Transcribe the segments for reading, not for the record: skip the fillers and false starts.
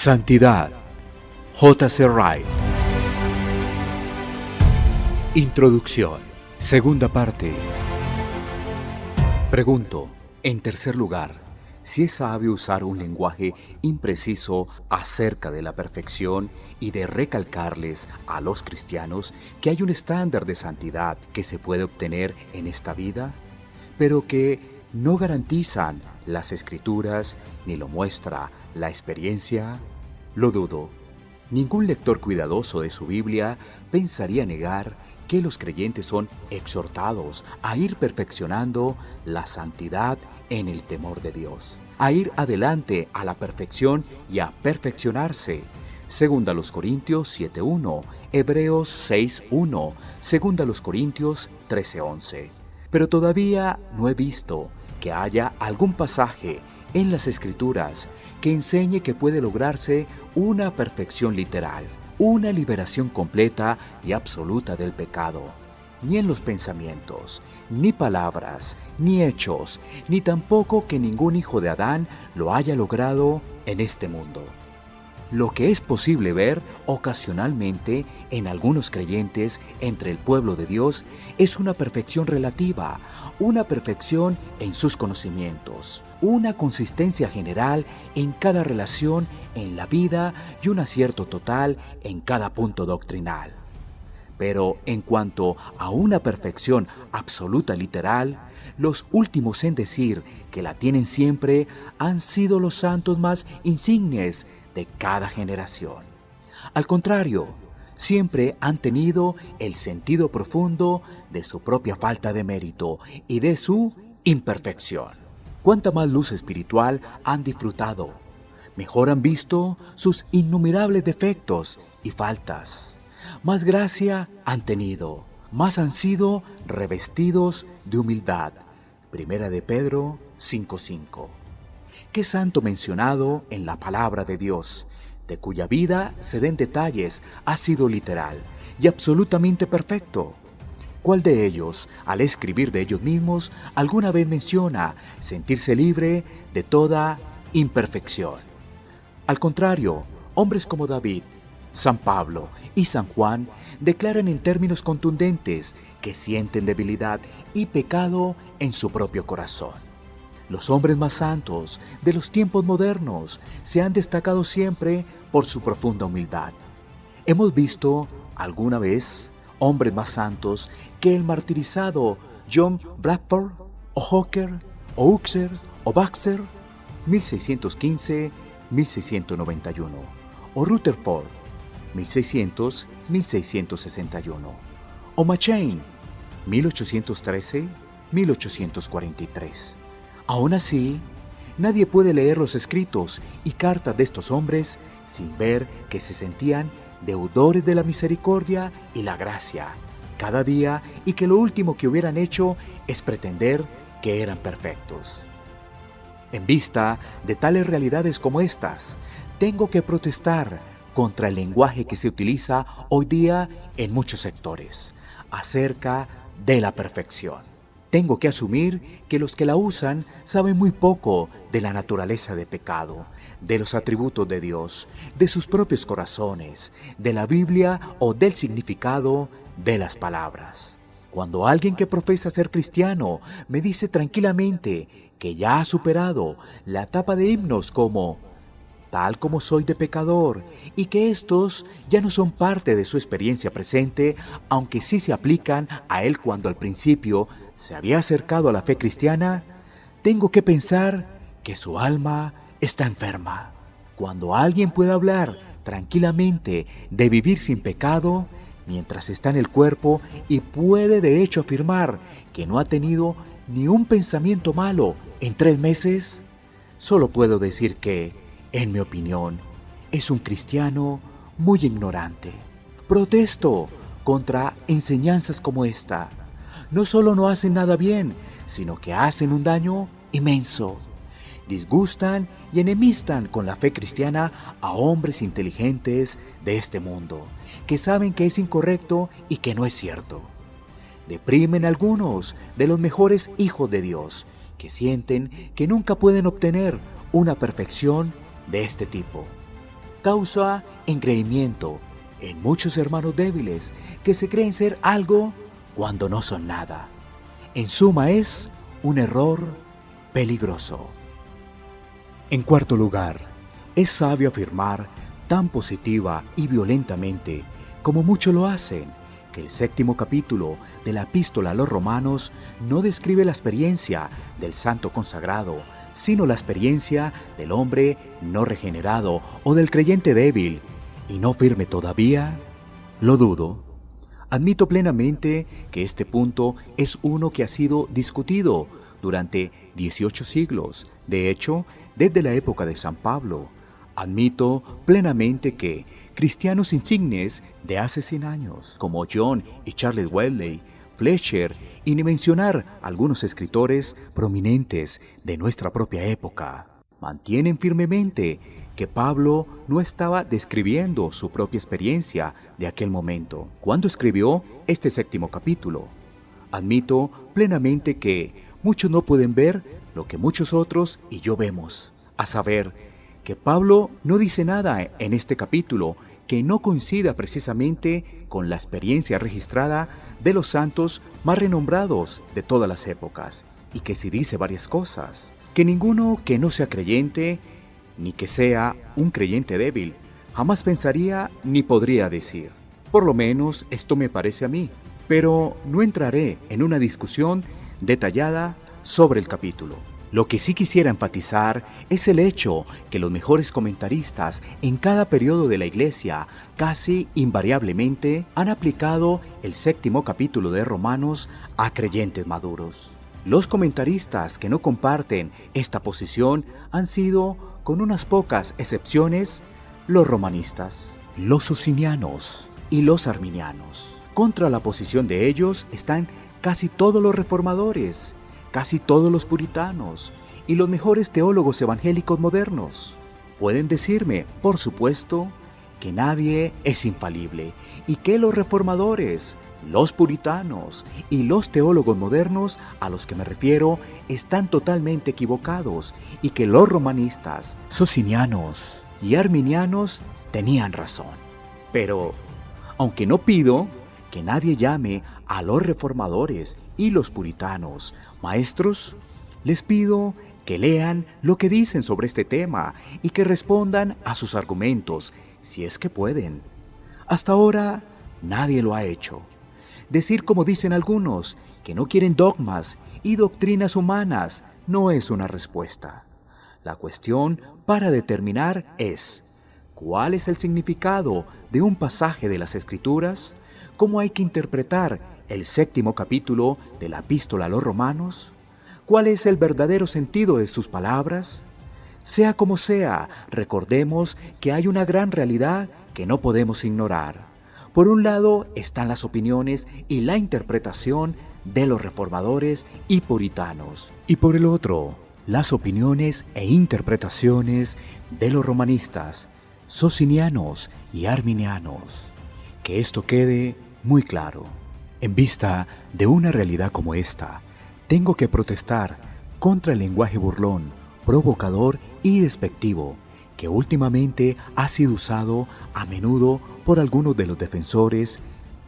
Santidad. J.C. Wright. Introducción. Segunda parte. Pregunto, en tercer lugar, si es sabio usar un lenguaje impreciso acerca de la perfección y de recalcarles a los cristianos que hay un estándar de santidad que se puede obtener en esta vida, pero que no garantizan las Escrituras ni lo muestra la experiencia. Lo dudo. Ningún lector cuidadoso de su Biblia pensaría negar que los creyentes son exhortados a ir perfeccionando la santidad en el temor de Dios, a ir adelante a la perfección y a perfeccionarse. Segunda a los Corintios 7:1, Hebreos 6:1, segunda a los Corintios 13:11. Pero todavía no he visto que haya algún pasaje en las Escrituras que enseñe que puede lograrse una perfección literal, una liberación completa y absoluta del pecado, ni en los pensamientos, ni palabras, ni hechos, ni tampoco que ningún hijo de Adán lo haya logrado en este mundo. Lo que es posible ver ocasionalmente en algunos creyentes entre el pueblo de Dios es una perfección relativa, una perfección en sus conocimientos, una consistencia general en cada relación en la vida y un acierto total en cada punto doctrinal. Pero en cuanto a una perfección absoluta literal, los últimos en decir que la tienen siempre han sido los santos más insignes de cada generación. Al contrario, siempre han tenido el sentido profundo de su propia falta de mérito y de su imperfección. Cuánta más luz espiritual han disfrutado, mejor han visto sus innumerables defectos y faltas, más gracia han tenido, más han sido revestidos de humildad. Primera de Pedro 5:5. ¿Qué santo mencionado en la palabra de Dios, de cuya vida se den detalles, ha sido literal y absolutamente perfecto? ¿Cuál de ellos, al escribir de ellos mismos, alguna vez menciona sentirse libre de toda imperfección? Al contrario, hombres como David, San Pablo y San Juan declaran en términos contundentes que sienten debilidad y pecado en su propio corazón. Los hombres más santos de los tiempos modernos se han destacado siempre por su profunda humildad. Hemos visto alguna vez hombres más santos que el martirizado John Bradford, o Hooker, o Uxer, o Baxter, 1615-1691, o Rutherford, 1600-1661, o Machen, 1813-1843. Aún así, nadie puede leer los escritos y cartas de estos hombres sin ver que se sentían deudores de la misericordia y la gracia cada día y que lo último que hubieran hecho es pretender que eran perfectos. En vista de tales realidades como estas, tengo que protestar contra el lenguaje que se utiliza hoy día en muchos sectores acerca de la perfección. Tengo que asumir que los que la usan saben muy poco de la naturaleza de pecado, de los atributos de Dios, de sus propios corazones, de la Biblia o del significado de las palabras. Cuando alguien que profesa ser cristiano me dice tranquilamente que ya ha superado la etapa de himnos como tal como soy de pecador, y que estos ya no son parte de su experiencia presente, aunque sí se aplican a él cuando al principio se había acercado a la fe cristiana, tengo que pensar que su alma está enferma. Cuando alguien puede hablar tranquilamente de vivir sin pecado, mientras está en el cuerpo, y puede de hecho afirmar que no ha tenido ni un pensamiento malo en 3 meses, solo puedo decir que, en mi opinión, es un cristiano muy ignorante. Protesto contra enseñanzas como esta. No solo no hacen nada bien, sino que hacen un daño inmenso. Disgustan y enemistan con la fe cristiana a hombres inteligentes de este mundo, que saben que es incorrecto y que no es cierto. Deprimen a algunos de los mejores hijos de Dios, que sienten que nunca pueden obtener una perfección de este tipo. causa engreimiento en muchos hermanos débiles que se creen ser algo cuando no son nada. En suma, es un error peligroso. En cuarto lugar, es sabio afirmar tan positiva y violentamente como muchos lo hacen, que el 7º capítulo de la Epístola a los Romanos no describe la experiencia del santo consagrado, sino la experiencia del hombre no regenerado o del creyente débil y no firme todavía. Lo dudo. Admito plenamente que este punto es uno que ha sido discutido durante 18 siglos, de hecho, desde la época de San Pablo. Admito plenamente que cristianos insignes de hace 100 años, como John y Charles Wesley, Fletcher, y ni mencionar algunos escritores prominentes de nuestra propia época, mantienen firmemente que Pablo no estaba describiendo su propia experiencia de aquel momento cuando escribió este 7º capítulo. Admito plenamente que muchos no pueden ver lo que muchos otros y yo vemos, a saber, que Pablo no dice nada en este capítulo que no coincida precisamente con la experiencia registrada de los santos más renombrados de todas las épocas, y que sí dice varias cosas, que ninguno que no sea creyente, ni que sea un creyente débil, jamás pensaría ni podría decir. Por lo menos esto me parece a mí, pero no entraré en una discusión detallada sobre el capítulo. Lo que sí quisiera enfatizar es el hecho que los mejores comentaristas en cada periodo de la Iglesia casi invariablemente han aplicado el 7º capítulo de Romanos a creyentes maduros. Los comentaristas que no comparten esta posición han sido, con unas pocas excepciones, los romanistas, los socinianos y los arminianos. Contra la posición de ellos están casi todos los reformadores, casi todos los puritanos y los mejores teólogos evangélicos modernos. Pueden decirme, por supuesto, que nadie es infalible y que los reformadores, los puritanos y los teólogos modernos a los que me refiero están totalmente equivocados y que los romanistas, socinianos y arminianos tenían razón. Pero, aunque no pido que nadie llame a los reformadores y los puritanos maestros, les pido que lean lo que dicen sobre este tema y que respondan a sus argumentos, si es que pueden. Hasta ahora, nadie lo ha hecho. Decir, como dicen algunos, que no quieren dogmas y doctrinas humanas no es una respuesta. La cuestión para determinar es: ¿cuál es el significado de un pasaje de las Escrituras? ¿Cómo hay que interpretar el 7º capítulo de la Epístola a los Romanos? ¿Cuál es el verdadero sentido de sus palabras? Sea como sea, recordemos que hay una gran realidad que no podemos ignorar. Por un lado están las opiniones y la interpretación de los reformadores y puritanos, y por el otro, las opiniones e interpretaciones de los romanistas, socinianos y arminianos. Que esto quede muy claro. En vista de una realidad como esta, tengo que protestar contra el lenguaje burlón, provocador y despectivo que últimamente ha sido usado a menudo por algunos de los defensores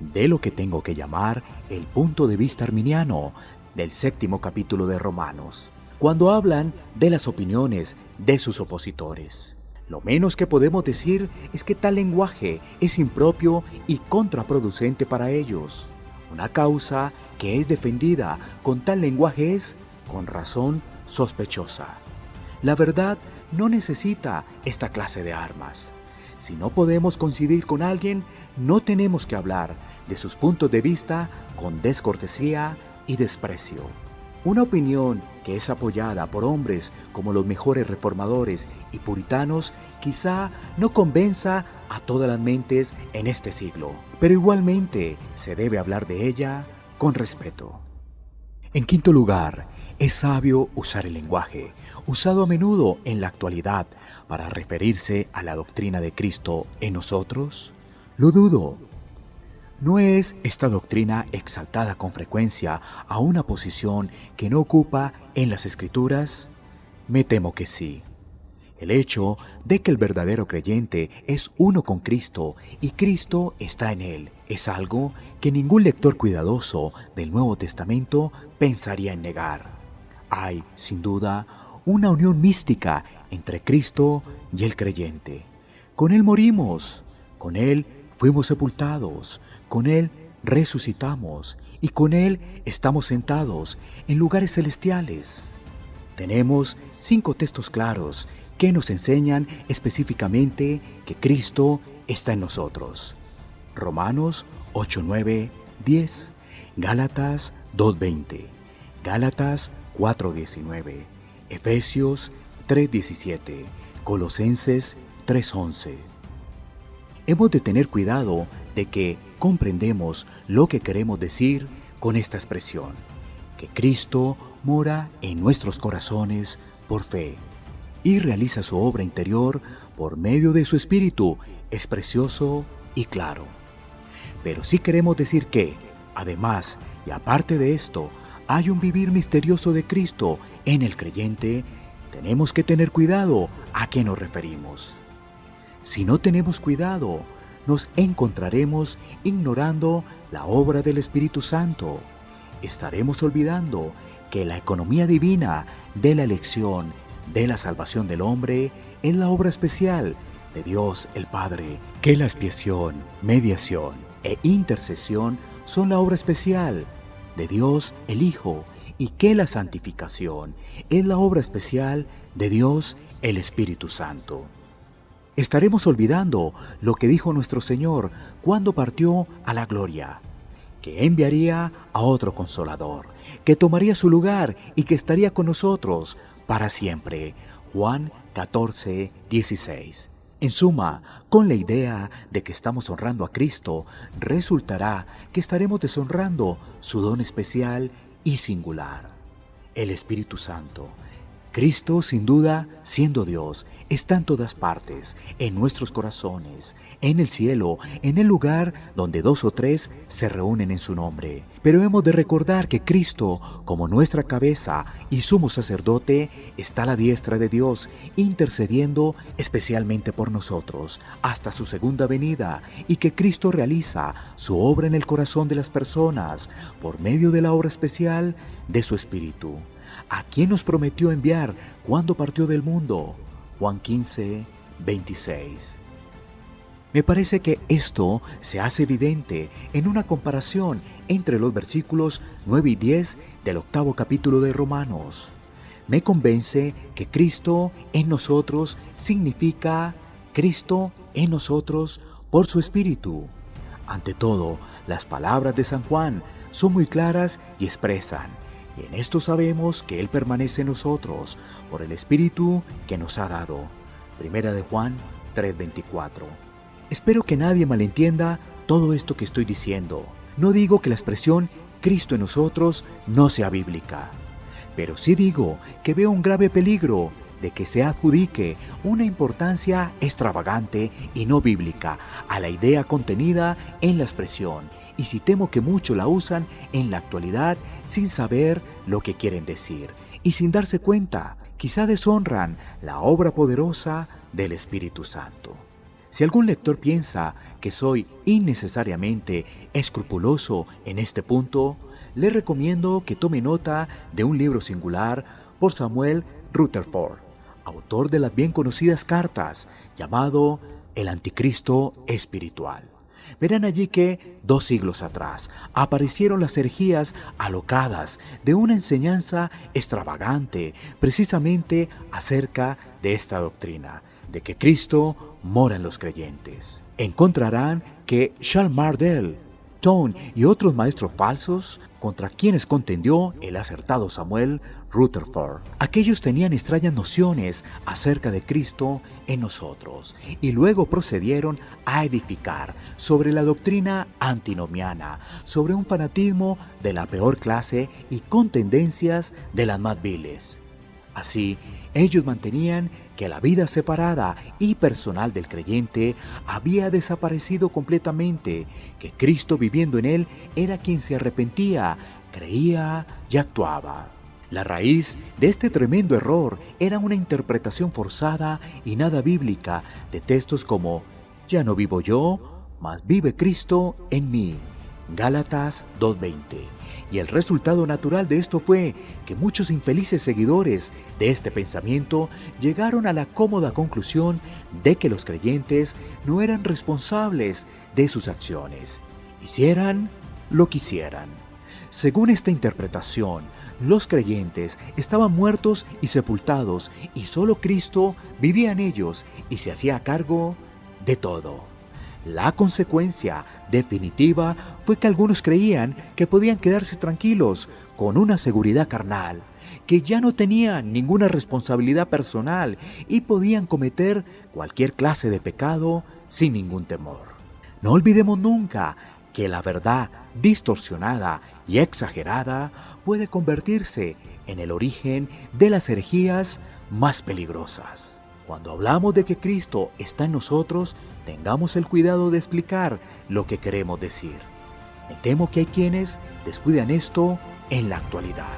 de lo que tengo que llamar el punto de vista arminiano del 7º capítulo de Romanos, cuando hablan de las opiniones de sus opositores. Lo menos que podemos decir es que tal lenguaje es impropio y contraproducente para ellos. Una causa que es defendida con tal lenguaje es, con razón, sospechosa. La verdad no necesita esta clase de armas. Si no podemos coincidir con alguien, no tenemos que hablar de sus puntos de vista con descortesía y desprecio. Una opinión que es apoyada por hombres como los mejores reformadores y puritanos quizá no convenza a todas las mentes en este siglo, pero igualmente se debe hablar de ella con respeto. En quinto lugar, es sabio usar el lenguaje, usado a menudo en la actualidad para referirse a la doctrina de Cristo en nosotros. Lo dudo. ¿No es esta doctrina exaltada con frecuencia a una posición que no ocupa en las Escrituras? Me temo que sí. El hecho de que el verdadero creyente es uno con Cristo y Cristo está en él es algo que ningún lector cuidadoso del Nuevo Testamento pensaría en negar. Hay, sin duda, una unión mística entre Cristo y el creyente. Con Él morimos, con Él fuimos sepultados, con Él resucitamos y con Él estamos sentados en lugares celestiales. Tenemos 5 textos claros que nos enseñan específicamente que Cristo está en nosotros. Romanos 8, 9, 10, Gálatas 2:20, Gálatas 4:19, Efesios 3:17, Colosenses 3:11. Hemos de tener cuidado de que comprendemos lo que queremos decir con esta expresión, que Cristo mora en nuestros corazones por fe y realiza su obra interior por medio de su Espíritu, es precioso y claro. Pero si queremos decir que, además y aparte de esto, hay un vivir misterioso de Cristo en el creyente, tenemos que tener cuidado a qué nos referimos. Si no tenemos cuidado, nos encontraremos ignorando la obra del Espíritu Santo. Estaremos olvidando que la economía divina de la elección, de la salvación del hombre, es la obra especial de Dios el Padre, que la expiación, mediación e intercesión son la obra especial de Dios el Hijo, y que la santificación es la obra especial de Dios el Espíritu Santo. Estaremos olvidando lo que dijo nuestro Señor cuando partió a la gloria, que enviaría a otro Consolador, que tomaría su lugar y que estaría con nosotros para siempre. Juan 14, 16. En suma, con la idea de que estamos honrando a Cristo, resultará que estaremos deshonrando su don especial y singular, el Espíritu Santo. Cristo, sin duda, siendo Dios, está en todas partes, en nuestros corazones, en el cielo, en el lugar donde 2 o 3 se reúnen en su nombre. Pero hemos de recordar que Cristo, como nuestra cabeza y sumo sacerdote, está a la diestra de Dios, intercediendo especialmente por nosotros, hasta su segunda venida, y que Cristo realiza su obra en el corazón de las personas, por medio de la obra especial de su Espíritu, a quien nos prometió enviar cuando partió del mundo. Juan 15, 26. Me parece que esto se hace evidente en una comparación entre los versículos 9 y 10 del 8º capítulo de Romanos. Me convence que Cristo en nosotros significa Cristo en nosotros por su Espíritu. Ante todo, las palabras de San Juan son muy claras y expresan: y en esto sabemos que Él permanece en nosotros por el Espíritu que nos ha dado. Primera de Juan 3:24. Espero que nadie malentienda todo esto que estoy diciendo. No digo que la expresión Cristo en nosotros no sea bíblica, pero sí digo que veo un grave peligro de que se adjudique una importancia extravagante y no bíblica a la idea contenida en la expresión, y si temo que muchos la usan en la actualidad sin saber lo que quieren decir, y sin darse cuenta, quizá deshonran la obra poderosa del Espíritu Santo. Si algún lector piensa que soy innecesariamente escrupuloso en este punto, le recomiendo que tome nota de un libro singular por Samuel Rutherford, autor de las bien conocidas cartas, llamado El Anticristo Espiritual. Verán allí que 2 siglos atrás aparecieron las herejías alocadas de una enseñanza extravagante precisamente acerca de esta doctrina, de que Cristo mora en los creyentes. Encontrarán que Charles Mardel, Tone y otros maestros falsos contra quienes contendió el acertado Samuel Rutherford. Aquellos tenían extrañas nociones acerca de Cristo en nosotros y luego procedieron a edificar sobre la doctrina antinomiana, sobre un fanatismo de la peor clase y con tendencias de las más viles. Así, ellos mantenían que la vida separada y personal del creyente había desaparecido completamente, que Cristo viviendo en él era quien se arrepentía, creía y actuaba. La raíz de este tremendo error era una interpretación forzada y nada bíblica de textos como «Ya no vivo yo, mas vive Cristo en mí». Gálatas 2:20. Y el resultado natural de esto fue que muchos infelices seguidores de este pensamiento llegaron a la cómoda conclusión de que los creyentes no eran responsables de sus acciones, hicieran lo que hicieran. Según esta interpretación, los creyentes estaban muertos y sepultados y solo Cristo vivía en ellos y se hacía cargo de todo. La consecuencia definitiva fue que algunos creían que podían quedarse tranquilos con una seguridad carnal, que ya no tenían ninguna responsabilidad personal y podían cometer cualquier clase de pecado sin ningún temor. No olvidemos nunca que la verdad distorsionada y exagerada puede convertirse en el origen de las herejías más peligrosas. Cuando hablamos de que Cristo está en nosotros, tengamos el cuidado de explicar lo que queremos decir. Me temo que hay quienes descuidan esto en la actualidad.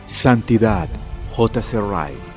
Santidad, J.C. Wright.